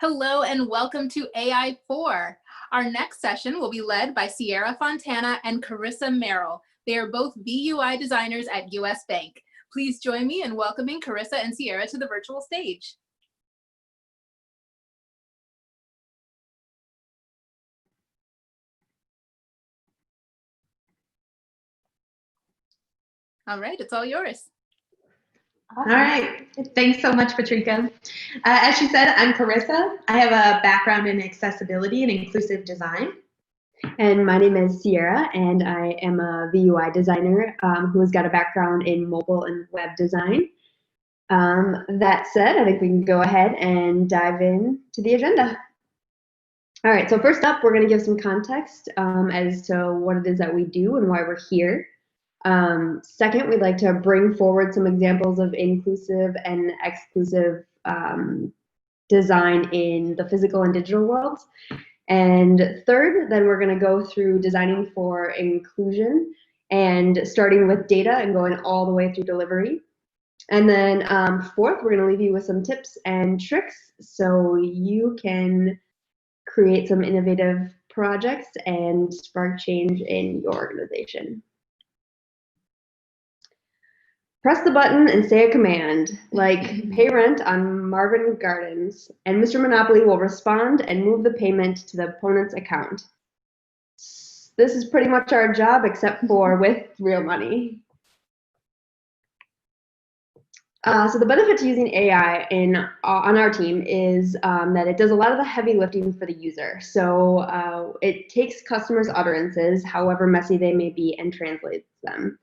Hello and welcome to AI4. Our next session will be led by Sierra Fontana and CARISSA MERRILL. They are both BUI designers at US Bank. Please join me in welcoming CARISSA and Sierra to the virtual stage. All right, it's all yours. All right, thanks so much, Patrika. As she said, I'm CARISSA. I have a background in accessibility and inclusive design. And my name is Sierra, and I am a VUI designer who has got a background in mobile and web design. That said, I think we can go ahead and dive in to the agenda. All right, so first up, we're going to give some context as to what it is that we do and why we're here. Second, we'd like to bring forward some examples of inclusive and exclusive design in the physical and digital worlds. And third, then we're going to go through designing for inclusion and starting with data and going all the way through delivery. And then fourth, we're going to leave you with some tips and tricks so you can create some innovative projects and spark change in your organization. Press the button and say a command, like pay rent on Marvin Gardens, and Mr. Monopoly will respond and move the payment to the opponent's account. This is pretty much our job, except for with real money. So the benefit to using AI on our team is that it does a lot of the heavy lifting for the user. So it takes customers' utterances, however messy they may be, and translates them.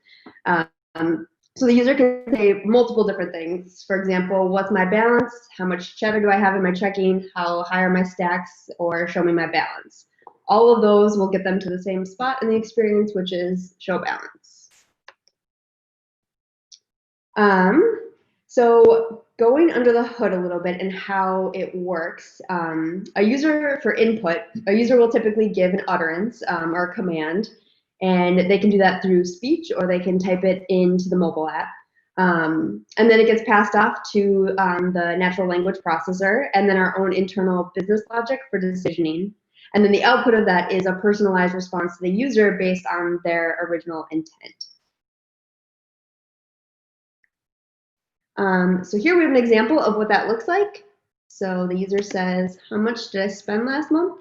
So the user can say multiple different things. For example, what's my balance? How much cheddar do I have in my checking? How high are my stacks? Or show me my balance. All of those will get them to the same spot in the experience, which is show balance. So going under the hood a little bit and how it works, a user will typically give an utterance or a command. And they can do that through speech, or they can type it into the mobile app. And then it gets passed off to the natural language processor, and then our own internal business logic for decisioning. And then the output of that is a personalized response to the user based on their original intent. So here we have an example of what that looks like. So the user says, how much did I spend last month?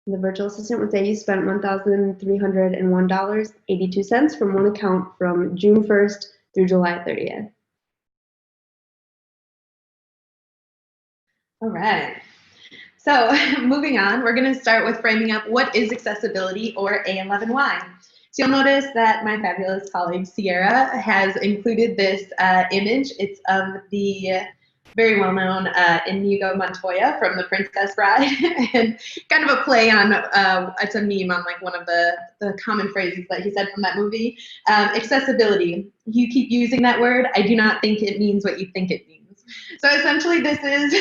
The virtual assistant would say you spent $1,301.82 from one account from June 1st through July 30th. All right. So moving on, we're going to start with framing up what is accessibility, or A11Y. So you'll notice that my fabulous colleague Sierra has included this image. It's of the very well-known Inigo Montoya from The Princess Bride, and kind of a play on, it's a meme on like one of the common phrases that he said from that movie. Accessibility, you keep using that word, I do not think it means what you think it means. So essentially this is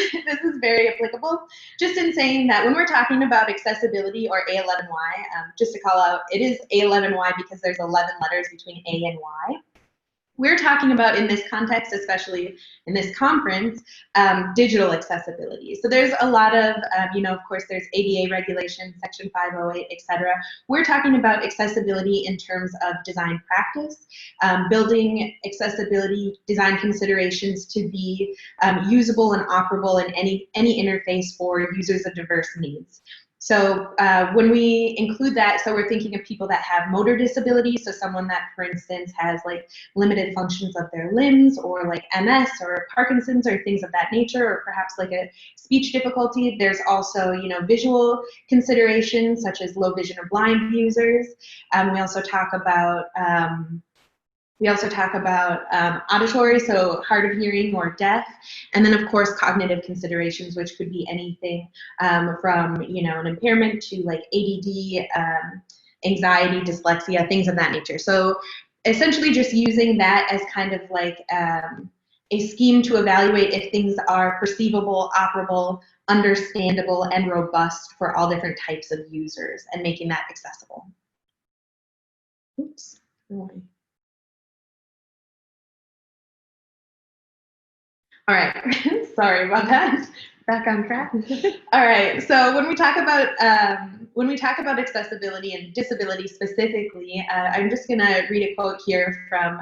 very applicable, just in saying that when we're talking about accessibility, or A11Y, just to call out, it is A11Y because there's 11 letters between A and Y. We're talking about, in this context, especially in this conference, digital accessibility. So there's a lot of, of course, there's ADA regulations, Section 508, et cetera. We're talking about accessibility in terms of design practice, building accessibility design considerations to be usable and operable in any interface for users of diverse needs. So when we include that, so we're thinking of people that have motor disabilities, so someone that, for instance, has like limited functions of their limbs, or like MS or Parkinson's or things of that nature, or perhaps like a speech difficulty. There's also, visual considerations such as low vision or blind users. We also talk about auditory, so hard of hearing or deaf, and then of course cognitive considerations, which could be anything from an impairment to like ADD, anxiety, dyslexia, things of that nature. So essentially just using that as kind of like a scheme to evaluate if things are perceivable, operable, understandable, and robust for all different types of users, and making that accessible. Oops. All right, sorry about that. Back on track. All right. So when we talk about accessibility and disability specifically, I'm just going to read a quote here from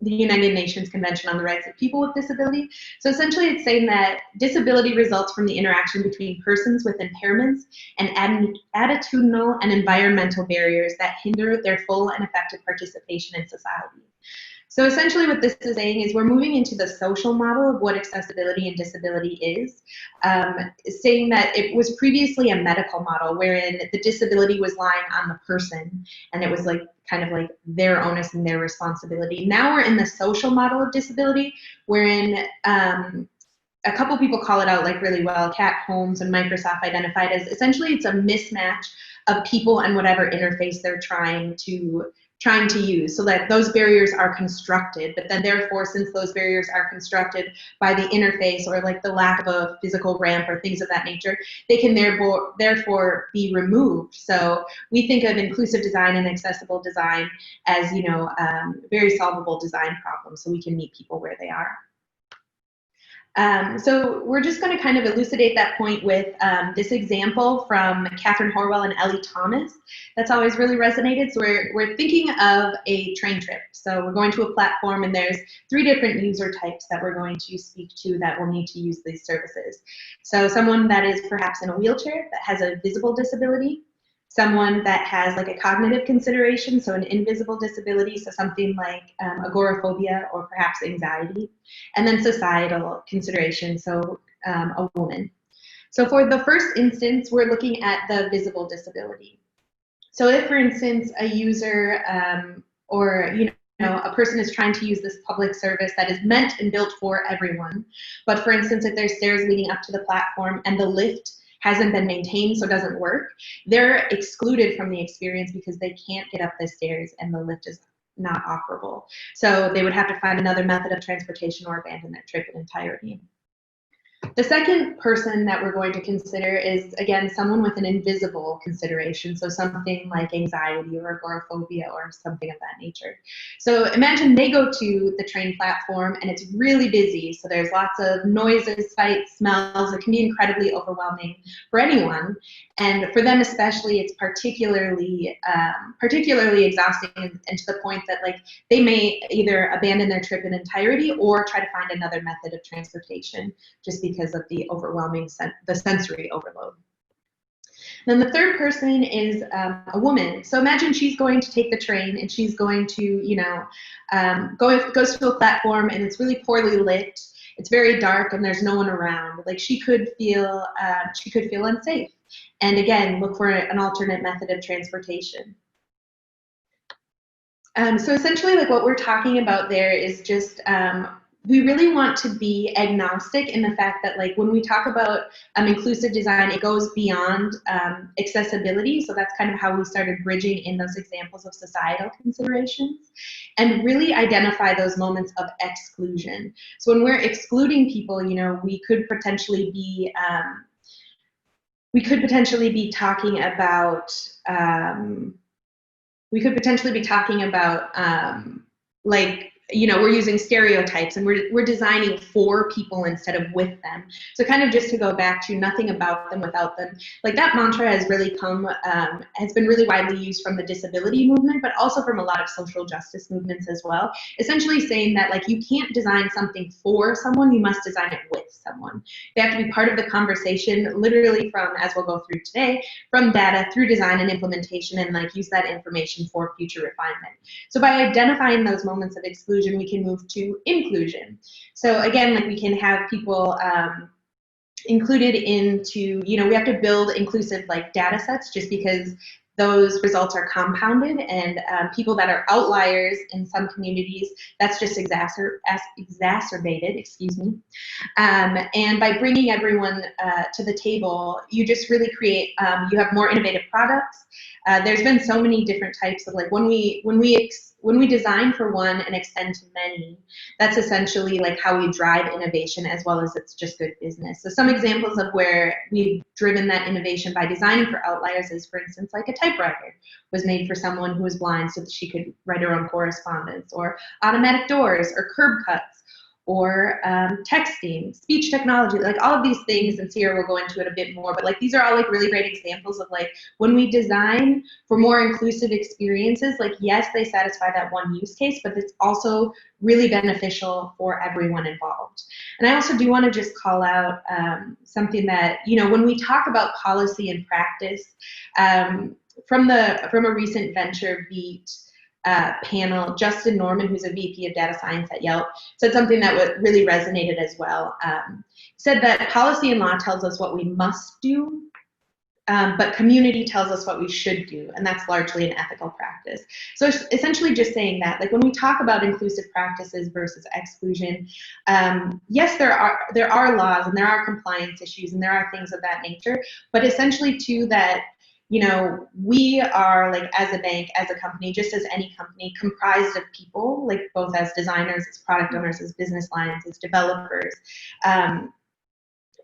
the United Nations Convention on the Rights of People with Disability. So essentially, it's saying that disability results from the interaction between persons with impairments and attitudinal and environmental barriers that hinder their full and effective participation in society. So essentially what this is saying is we're moving into the social model of what accessibility and disability is, saying that it was previously a medical model wherein the disability was lying on the person and it was like kind of like their onus and their responsibility. Now we're in the social model of disability wherein a couple people call it out like really well. Kat Holmes and Microsoft identified as essentially it's a mismatch of people and whatever interface they're trying to use, so that those barriers are constructed, but then therefore, since those barriers are constructed by the interface or like the lack of a physical ramp or things of that nature, they can therefore be removed. So we think of inclusive design and accessible design as, you know, very solvable design problems, so we can meet people where they are. So we're just going to kind of elucidate that point with this example from Catherine Horwell and Ellie Thomas. That's always really resonated. So we're thinking of a train trip. So we're going to a platform and there's 3 different user types that we're going to speak to that will need to use these services. So someone that is perhaps in a wheelchair that has a visible disability, someone that has like a cognitive consideration, so an invisible disability, so something like agoraphobia or perhaps anxiety, and then societal consideration, so a woman. So for the first instance, we're looking at the visible disability. So if, for instance, a user or a person is trying to use this public service that is meant and built for everyone, but for instance, if there's stairs leading up to the platform and the lift hasn't been maintained, so doesn't work, they're excluded from the experience because they can't get up the stairs and the lift is not operable. So they would have to find another method of transportation or abandon their trip in entirety. The second person that we're going to consider is, again, someone with an invisible consideration, so something like anxiety or agoraphobia or something of that nature. So imagine they go to the train platform and it's really busy, so there's lots of noises, sights, smells. It can be incredibly overwhelming for anyone, and for them especially, it's particularly exhausting, and to the point that like they may either abandon their trip in entirety or try to find another method of transportation just because of the overwhelming the sensory overload. Then the third person is a woman. So imagine she's going to take the train and she's going to, goes to a platform and it's really poorly lit. It's very dark and there's no one around. Like she could feel unsafe. And again, look for an alternate method of transportation. So essentially, like what we're talking about there is just we really want to be agnostic in the fact that like when we talk about inclusive design, it goes beyond accessibility. So that's kind of how we started bridging in those examples of societal considerations and really identify those moments of exclusion. So when we're excluding people, we could potentially be talking about we're using stereotypes and we're designing for people instead of with them. So kind of just to go back to nothing about them without them, like that mantra has really has been really widely used from the disability movement, but also from a lot of social justice movements as well. Essentially saying that like you can't design something for someone, you must design it with someone. They have to be part of the conversation, literally from, as we'll go through today, from data through design and implementation, and like use that information for future refinement. So by identifying those moments of exclusion, we can move to inclusion. So again, like we can have people included into, we have to build inclusive like data sets just because those results are compounded, and people that are outliers in some communities, that's just exacerbated, excuse me. And by bringing everyone to the table, you just really create, you have more innovative products. There's been so many different types of like when we design for one and extend to many, that's essentially like how we drive innovation as well as it's just good business. So some examples of where we've driven that innovation by designing for outliers is, for instance, like a typewriter was made for someone who was blind so that she could write her own correspondence, or automatic doors, or curb cuts, or texting, speech technology, like all of these things, and Sierra will go into it a bit more, but like these are all like really great examples of like when we design for more inclusive experiences, like yes, they satisfy that one use case, but it's also really beneficial for everyone involved. And I also do want to just call out something that, you know, when we talk about policy and practice, from a recent Venture Beat panel, Justin Norman, who's a VP of data science at Yelp, said something that really resonated as well. Said that policy and law tells us what we must do, but community tells us what we should do, and that's largely an ethical practice. So it's essentially just saying that, like when we talk about inclusive practices versus exclusion, yes, there are laws and there are compliance issues and there are things of that nature, but essentially too that, you know, we are, like, as a bank, as a company, just as any company, comprised of people, like both as designers, as product owners, as business lines, as developers, and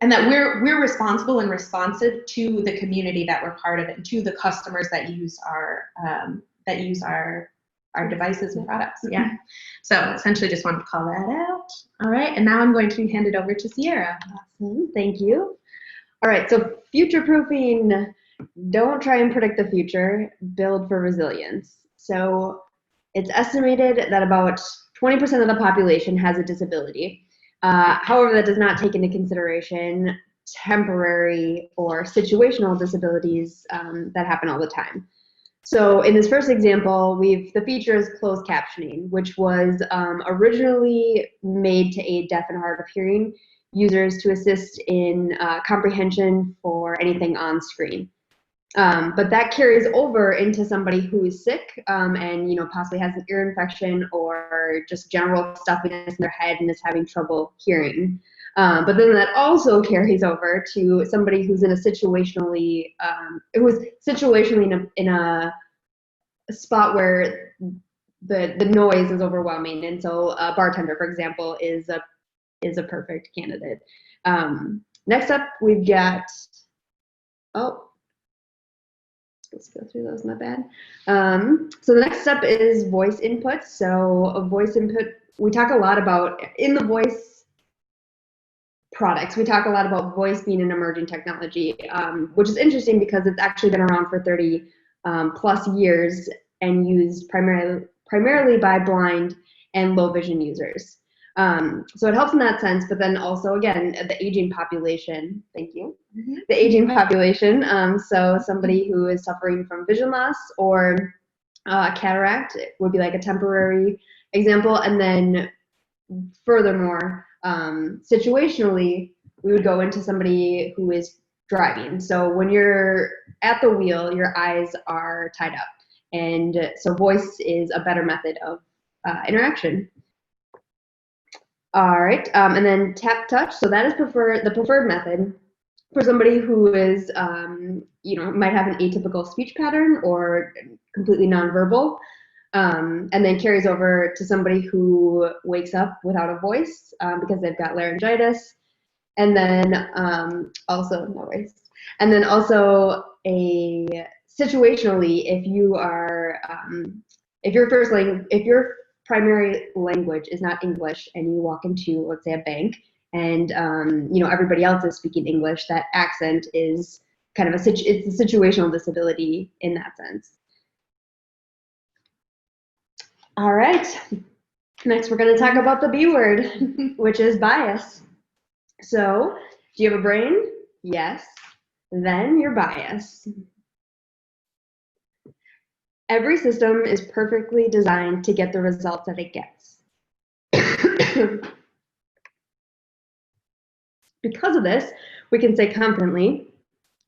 that we're responsible and responsive to the community that we're part of, and to the customers that use our devices and products. Yeah. So essentially, just wanted to call that out. All right, and now I'm going to hand it over to Sierra. Awesome. Thank you. All right. So future-proofing. Don't try and predict the future, build for resilience. So it's estimated that about 20% of the population has a disability. However, that does not take into consideration temporary or situational disabilities that happen all the time. So in this first example, the feature is closed captioning, which was originally made to aid deaf and hard of hearing users to assist in comprehension for anything on screen. But that carries over into somebody who is sick and, you know, possibly has an ear infection or just general stuffiness in their head and is having trouble hearing. But then that also carries over to somebody who's in a situationally, in a spot where the noise is overwhelming, and so a bartender, for example, is a perfect candidate. Next up, we've got let's go through those, my bad. So the next step is voice input. So a voice input, we talk a lot about, in the voice products, we talk a lot about voice being an emerging technology, which is interesting because it's actually been around for 30 plus years and used primarily by blind and low vision users. So it helps in that sense, but then also, again, the aging population, thank you, the aging population, so somebody who is suffering from vision loss or cataract would be like a temporary example, and then furthermore, situationally, we would go into somebody who is driving. So when you're at the wheel, your eyes are tied up, and so voice is a better method of interaction. All right, and then tap touch. So that is the preferred method for somebody who is, you know, might have an atypical speech pattern or completely nonverbal, and then carries over to somebody who wakes up without a voice because they've got laryngitis, and then also no worries. And then also situationally, if you are, if your primary language is not English and you walk into, let's say, a bank and you know, everybody else is speaking English, that accent is kind of it's a situational disability in that sense. All right, next we're going to talk about the B word, which is bias. So, do you have a brain? Yes. Then you're biased. Every system is perfectly designed to get the results that it gets. Because of this, we can say confidently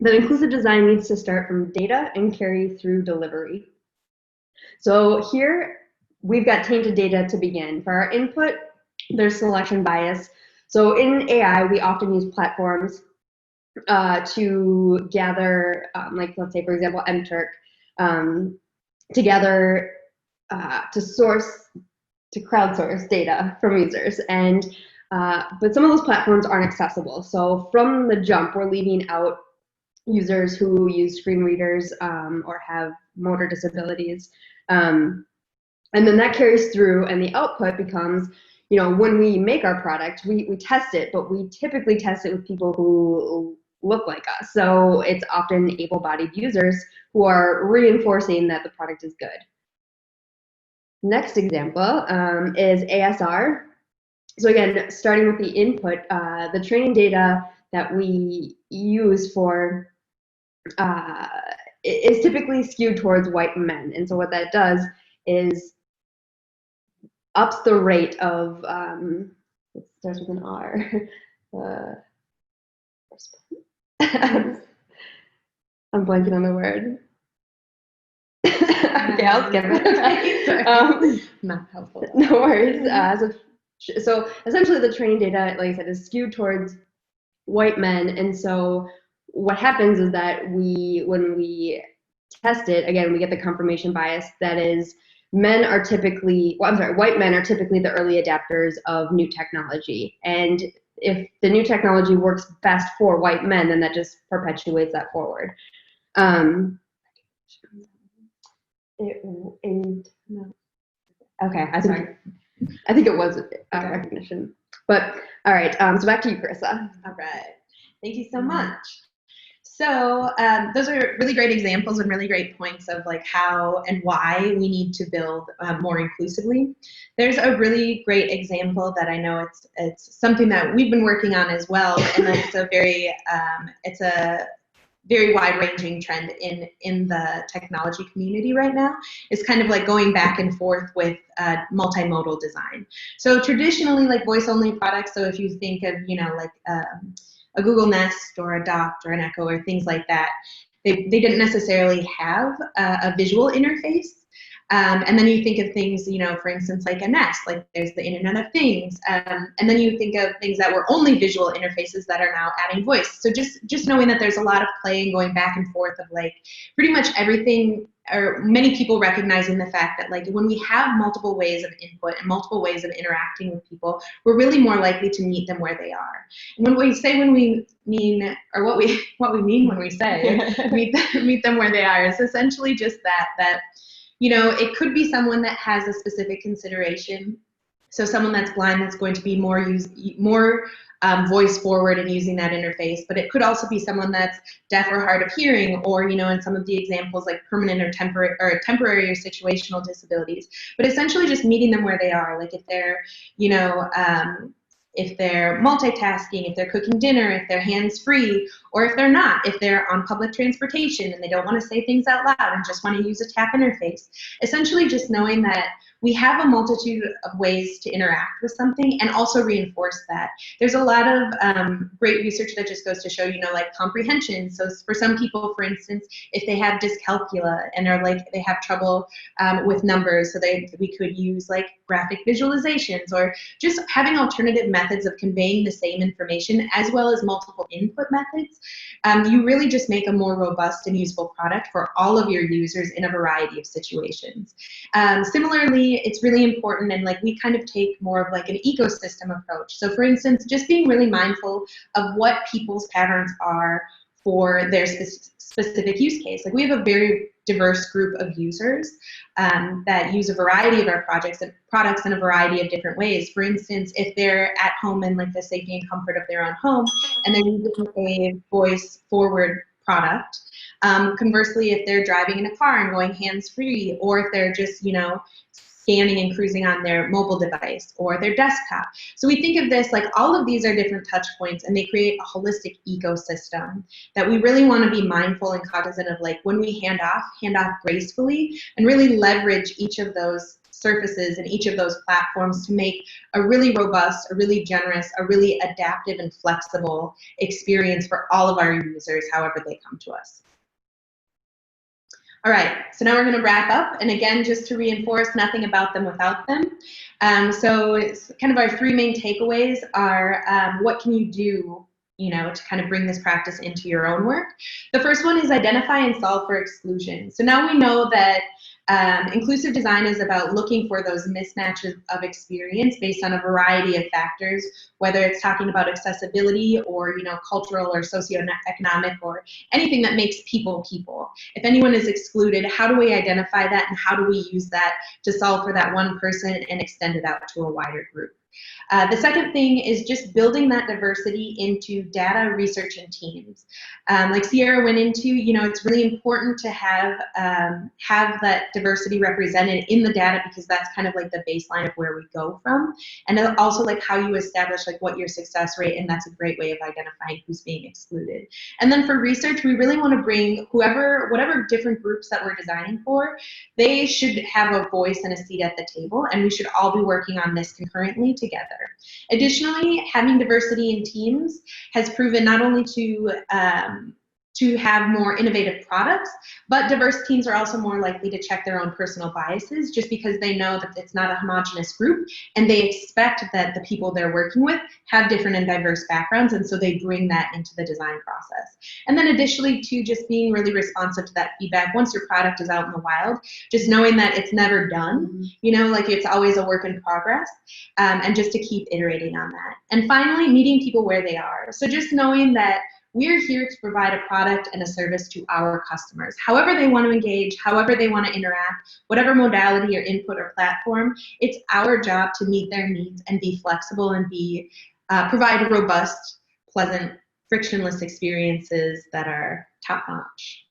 that inclusive design needs to start from data and carry through delivery. So here, we've got tainted data to begin. For our input, there's selection bias. So in AI, we often use platforms to gather, like let's say, for example, MTurk, to gather, to crowdsource data from users. And but some of those platforms aren't accessible. So from the jump, we're leaving out users who use screen readers or have motor disabilities. And then that carries through, and the output becomes when we make our product, we test it, but we typically test it with people who look like us. So it's often able-bodied users who are reinforcing that the product is good. Next example is ASR. So again, starting with the input, the training data that we use for is typically skewed towards white men. And so what that does is ups the rate of, it starts with an R. I'm blanking on the word. Okay, I'll skip it. Not helpful. No worries. So essentially the training data, like I said, is skewed towards white men. And so what happens is that when we test it, again, we get the confirmation bias. That is, white men are typically the early adapters of new technology. And if the new technology works best for white men, then that just perpetuates that forward. Okay, I think it was recognition. But all right, so back to you, Carissa. All right, thank you so much. So those are really great examples and really great points of like how and why we need to build more inclusively. There's a really great example that I know it's something that we've been working on as well, and it's a very wide-ranging trend in the technology community right now. It's kind of like going back and forth with multimodal design. So traditionally, like voice-only products, so if you think of, like a Google Nest or a Dot or an Echo or things like that, they didn't necessarily have a visual interface. And then you think of things, for instance, like a Nest, like there's the Internet of Things. And then you think of things that were only visual interfaces that are now adding voice. So just knowing that there's a lot of play and going back and forth of like pretty much everything, or many people recognizing the fact that like when we have multiple ways of input and multiple ways of interacting with people, we're really more likely to meet them where they are. And what we mean when we say meet them where they are is essentially just that it could be someone that has a specific consideration. So someone that's blind that's going to be more voice forward and using that interface, but it could also be someone that's deaf or hard of hearing, or in some of the examples like permanent or temporary or situational disabilities. But essentially just meeting them where they are, like if they're if they're multitasking, if they're cooking dinner, if they're hands-free, or if they're not, if they're on public transportation and they don't want to say things out loud and just want to use a tap interface. Essentially just knowing that we have a multitude of ways to interact with something and also reinforce that. There's a lot of great research that just goes to show, like comprehension. So for some people, for instance, if they have dyscalculia and they have trouble with numbers, so we could use like graphic visualizations or just having alternative methods of conveying the same information as well as multiple input methods. You really just make a more robust and useful product for all of your users in a variety of situations. Similarly, it's really important, and like we kind of take more of like an ecosystem approach. So for instance, just being really mindful of what people's patterns are for their specific use case. Like we have a very diverse group of users that use a variety of our products in a variety of different ways. For instance, if they're at home in like the safety and comfort of their own home and they're using a voice forward product. Conversely, if they're driving in a car and going hands-free, or if they're just, scanning and cruising on their mobile device or their desktop. So we think of this like all of these are different touch points, and they create a holistic ecosystem that we really want to be mindful and cognizant of, like when we hand off gracefully and really leverage each of those surfaces and each of those platforms to make a really robust, a really generous, a really adaptive and flexible experience for all of our users, however they come to us. All right, so now we're going to wrap up, and again, just to reinforce, nothing about them without them. So it's kind of our three main takeaways are what can you do, to kind of bring this practice into your own work. The first one is identify and solve for exclusion. So now we know that inclusive design is about looking for those mismatches of experience based on a variety of factors, whether it's talking about accessibility or cultural or socioeconomic or anything that makes people people. If anyone is excluded, how do we identify that and how do we use that to solve for that one person and extend it out to a wider group? The second thing is just building that diversity into data research and teams. Like Sierra went into, it's really important to have that diversity represented in the data, because that's kind of like the baseline of where we go from, and also like how you establish like what your success rate, and that's a great way of identifying who's being excluded. And then for research, we really want to bring whatever different groups that we're designing for, they should have a voice and a seat at the table, and we should all be working on this concurrently together. Additionally, having diversity in teams has proven not only to have more innovative products, but diverse teams are also more likely to check their own personal biases, just because they know that it's not a homogenous group, and they expect that the people they're working with have different and diverse backgrounds, and so they bring that into the design process. And then additionally to just being really responsive to that feedback once your product is out in the wild, just knowing that it's never done, like it's always a work in progress, and just to keep iterating on that. And finally, meeting people where they are. So just knowing that we're here to provide a product and a service to our customers. However they want to engage, however they want to interact, whatever modality or input or platform, it's our job to meet their needs and be flexible and provide robust, pleasant, frictionless experiences that are top-notch.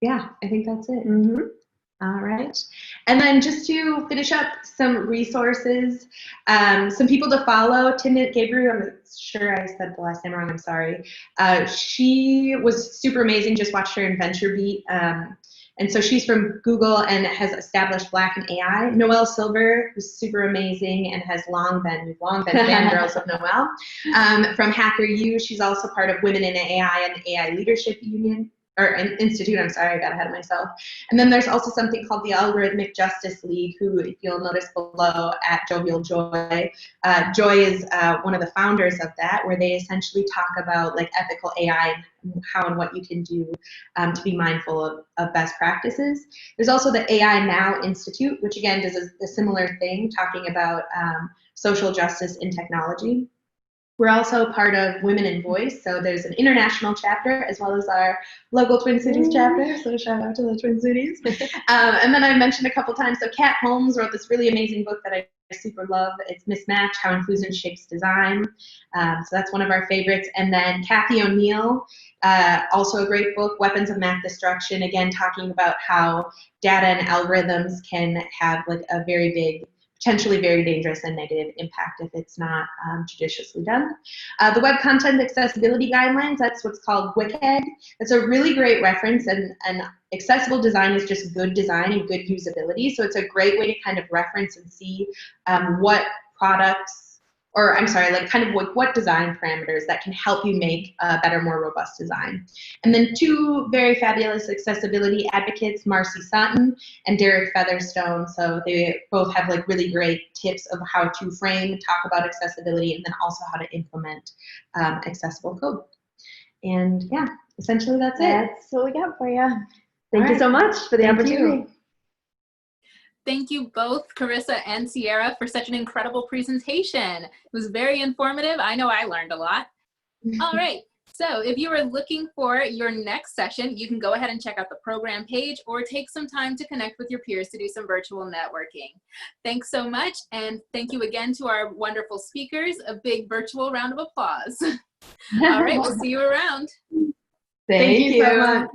Yeah, I think that's it. All right. And then just to finish up, some resources, some people to follow. Timnit Gabriel, I'm sure I said the last name wrong, I'm sorry. She was super amazing, just watched her in VentureBeat. And so she's from Google and has established Black in AI. Noelle Silver, who's super amazing and we've long been fangirls of Noelle. From HackerU, she's also part of Women in AI and the AI Leadership Union. Or Institute, I'm sorry, I got ahead of myself. And then there's also something called the Algorithmic Justice League, who, if you'll notice below, at Jovial Joy, Joy is one of the founders of that, where they essentially talk about like ethical AI and how and what you can do to be mindful of best practices. There's also the AI Now Institute, which again does a similar thing, talking about social justice in technology. We're also part of Women in Voice, so there's an international chapter as well as our local Twin Cities chapter, so shout out to the Twin Cities. And then I mentioned a couple times, so Kat Holmes wrote this really amazing book that I super love. It's Mismatch, How Inclusion Shapes Design. So that's one of our favorites. And then Kathy O'Neill, also a great book, Weapons of Math Destruction, again talking about how data and algorithms can have like a very big, potentially very dangerous and negative impact if it's not judiciously done. The Web Content Accessibility Guidelines, that's what's called WCAG. It's a really great reference, and accessible design is just good design and good usability, so it's a great way to kind of reference and see what products, or I'm sorry, like kind of what design parameters that can help you make a better, more robust design. And then two very fabulous accessibility advocates, Marcy Sutton and Derek Featherstone. So they both have like really great tips of how to frame, talk about accessibility, and then also how to implement accessible code. And yeah, essentially that's it. That's what we got for you. Thank you so much for the opportunity. Thank you both, Carissa and Sierra, for such an incredible presentation. It was very informative. I know I learned a lot. All right, so if you are looking for your next session, you can go ahead and check out the program page or take some time to connect with your peers to do some virtual networking. Thanks so much, and thank you again to our wonderful speakers. A big virtual round of applause. All right, we'll see you around. Thank you so much.